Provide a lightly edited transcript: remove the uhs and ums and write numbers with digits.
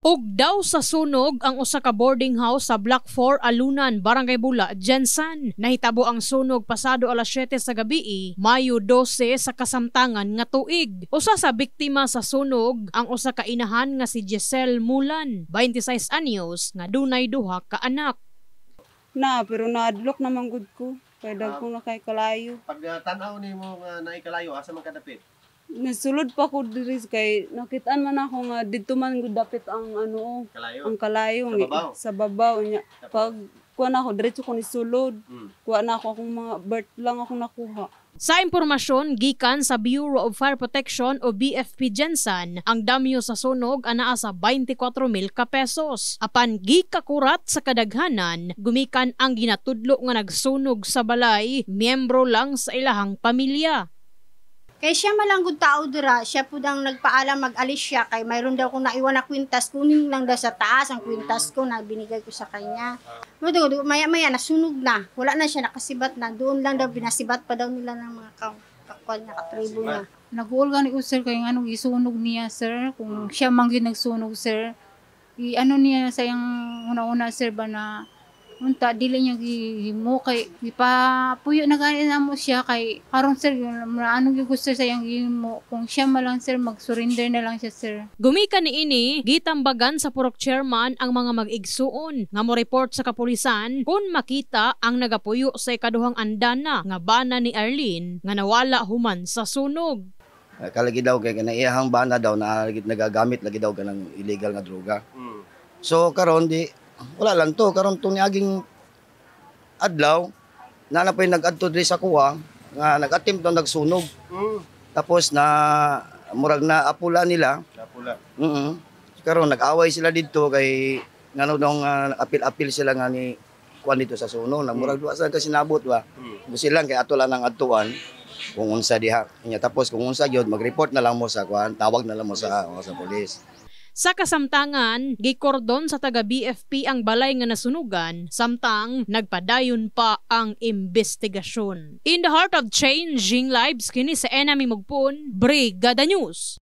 Ug daw sa sunog ang usa ka boarding house sa Block 4 Alunan, Barangay Bula, Jensan. Nahitabo ang sunog pasado alas 7 sa gabi, Mayo 12 sa kasamtangan nga tuig. Usa sa biktima sa sunog ang usa ka inahan nga si Giselle Mulan, 26 anyos, nga dunay duha ka anak. Pero naadlok naman gud ko. Kaya dagko na kay kalayo. Pag tanaw nimo nga naay kalayo, asa man kadapit? Nasulod pa ko diri kay nakitaan man ako nga didto man gud dapit ang Kalayo? ang kalayo Sa babaw? sa babaw niya. Pag kuha na ako diretso ko ni sulod. Kuha na ako akong mga birth lang ako nakuha. Sa impormasyon gikan sa Bureau of Fire Protection o BFP Jensan, ang damyo sa sunog anaa sa 24,000 ka pesos. Apan gikakurat sa kadaghanan, gumikan ang ginatudlo nga nagsunog sa balay, miyembro lang sa ilahang pamilya. Kay siya malanggod tao dira, siya po dang nagpaalam mag-alis siya kay mayroon daw kung naiwan na kwintas, kunin lang daw sa taas ang kwintas ko na binigay ko sa kanya. Maya-maya nasunog na, wala na siya nakasibat na, doon lang daw binasibat pa daw nila ng mga kakwal na katribo niya. Nag-uulgan ko sir kay anong isunog niya sir, kung siya man gyud nagsunog sir. Ano niya sa yung una-una sir ba na unta dili niya gihimo kay gipapuyo na ganina mo siya kay karon sir ano gyud sir sayang gihimo kung siya malang sir mag-surrender na lang siya sir. Gumikan niini gitambagan sa purok chairman ang mga mag-igsuon nga mo report sa kapulisan kung makita ang nagapuyo sa ikaduhang andana nga bana ni Arlene nga nawala human sa sunog. Kalagi daw kay kanaiyahang bana daw na nagagamit lagi daw kanang illegal nga droga. So karon di wala lang to, karon tong niaging adlaw, nanapay nag-adto diri sa kuha, nga nag-attempt daw nagsunog. Tapos na, murag na apula nila. Apula? Karon nag-away sila dito kay, nga nung apil-apil sila nga ni kuan dito sa sunog. Murag duwa sila kasi nabot ba. Gusto lang kay ato lang ang adtuan, kung unsa diha. Tapos kung unsa gyud mag-report na lang mo sa kuan, tawag na lang mo sa pulis. Sa kasamtangan, gikordon sa taga BFP ang balay nga nasunugan, samtang nagpadayon pa ang investigasyon. In the heart of changing lives, kini sa Enemy Mugpon, Brigada News.